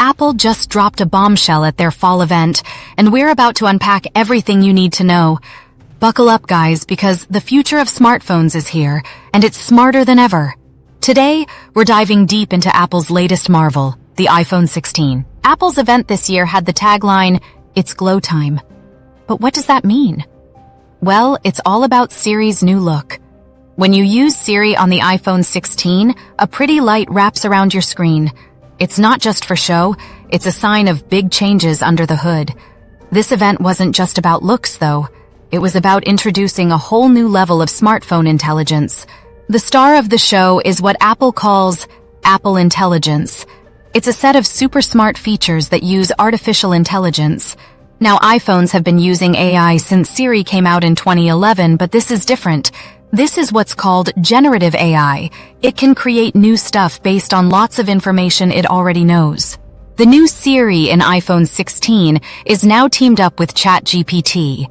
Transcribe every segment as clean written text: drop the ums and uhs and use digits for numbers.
Apple just dropped a bombshell at their fall event, and we're about to unpack everything you need to know. Buckle up, guys, because the future of smartphones is here, and it's smarter than ever. Today, we're diving deep into Apple's latest marvel, the iPhone 16. Apple's event this year had the tagline, "It's glow time." But what does that mean? Well, it's all about Siri's new look. When you use Siri on the iPhone 16, a pretty light wraps around your screen. It's not just for show, it's a sign of big changes under the hood. This event wasn't just about looks, though. It was about introducing a whole new level of smartphone intelligence. The star of the show is what Apple calls Apple Intelligence. It's a set of super smart features that use artificial intelligence. Now, iPhones have been using AI since Siri came out in 2011, but this is different. This is what's called generative AI. It can create new stuff based on lots of information it already knows. The new Siri in iPhone 16 is now teamed up with ChatGPT.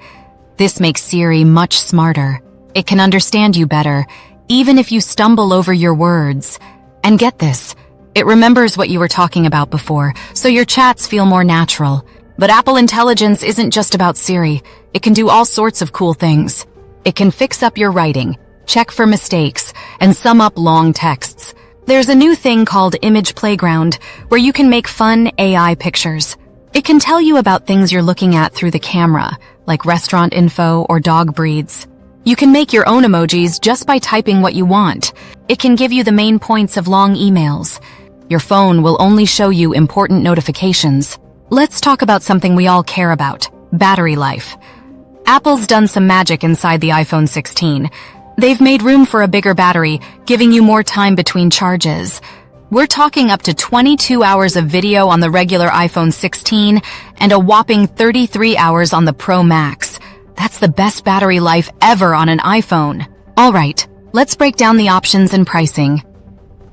This makes Siri much smarter. It can understand you better, even if you stumble over your words. And get this, it remembers what you were talking about before, so your chats feel more natural. But Apple Intelligence isn't just about Siri. It can do all sorts of cool things. It can fix up your writing, check for mistakes, and sum up long texts. There's a new thing called Image Playground, where you can make fun AI pictures. It can tell you about things you're looking at through the camera, like restaurant info or dog breeds. You can make your own emojis just by typing what you want. It can give you the main points of long emails. Your phone will only show you important notifications. Let's talk about something we all care about, battery life. Apple's done some magic inside the iPhone 16. They've made room for a bigger battery, giving you more time between charges. We're talking up to 22 hours of video on the regular iPhone 16 and a whopping 33 hours on the Pro Max. That's the best battery life ever on an iPhone. All right, let's break down the options and pricing.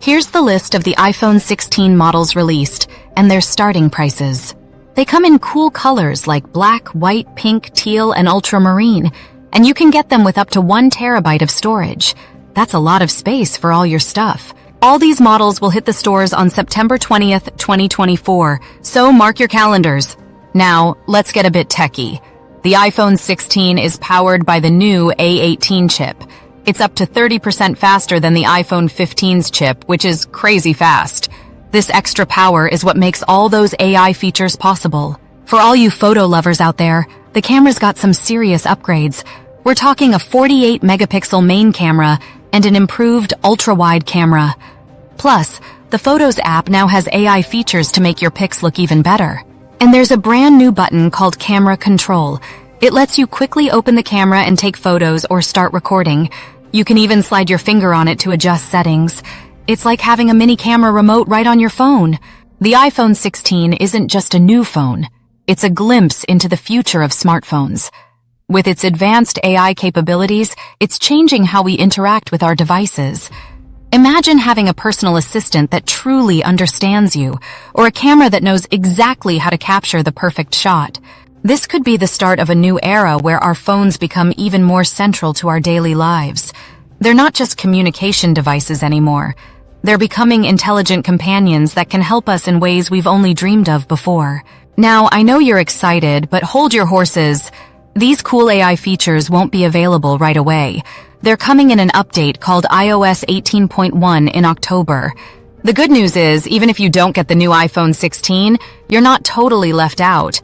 Here's the list of the iPhone 16 models released and their starting prices. They come in cool colors like black, white, pink, teal, and ultramarine, and you can get them with up to 1 terabyte of storage. That's a lot of space for all your stuff. All these models will hit the stores on September 20th, 2024, so mark your calendars. Now, let's get a bit techie. The iPhone 16 is powered by the new A18 chip. It's up to 30% faster than the iPhone 15's chip, which is crazy fast. This extra power is what makes all those AI features possible. For all you photo lovers out there, the camera's got some serious upgrades. We're talking a 48-megapixel main camera and an improved ultra-wide camera. Plus, the Photos app now has AI features to make your pics look even better. And there's a brand new button called Camera Control. It lets you quickly open the camera and take photos or start recording. You can even slide your finger on it to adjust settings. It's like having a mini camera remote right on your phone. The iPhone 16 isn't just a new phone. It's a glimpse into the future of smartphones. With its advanced AI capabilities, it's changing how we interact with our devices. Imagine having a personal assistant that truly understands you, or a camera that knows exactly how to capture the perfect shot. This could be the start of a new era where our phones become even more central to our daily lives. They're not just communication devices anymore. They're becoming intelligent companions that can help us in ways we've only dreamed of before. Now, I know you're excited, but hold your horses. These cool AI features won't be available right away. They're coming in an update called iOS 18.1 in October. The good news is, even if you don't get the new iPhone 16, you're not totally left out.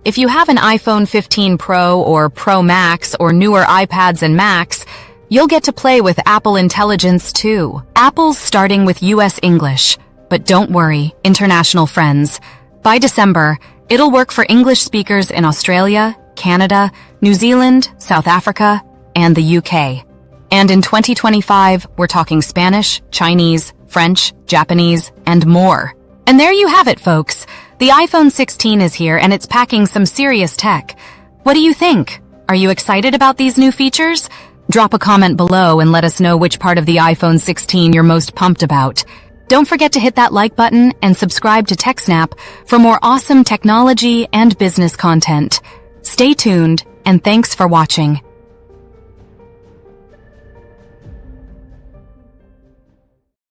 If you have an iPhone 15 Pro or Pro Max or newer iPads and Macs, you'll get to play with Apple Intelligence too. Apple's starting with US English, but don't worry, international friends. By December, it'll work for English speakers in Australia, Canada, New Zealand, South Africa, and the UK. And in 2025, we're talking Spanish, Chinese, French, Japanese, and more. And there you have it, folks. The iPhone 16 is here and it's packing some serious tech. What do you think? Are you excited about these new features? Drop a comment below and let us know which part of the iPhone 16 you're most pumped about. Don't forget to hit that like button and subscribe to TechSnap for more awesome technology and business content. Stay tuned, and thanks for watching.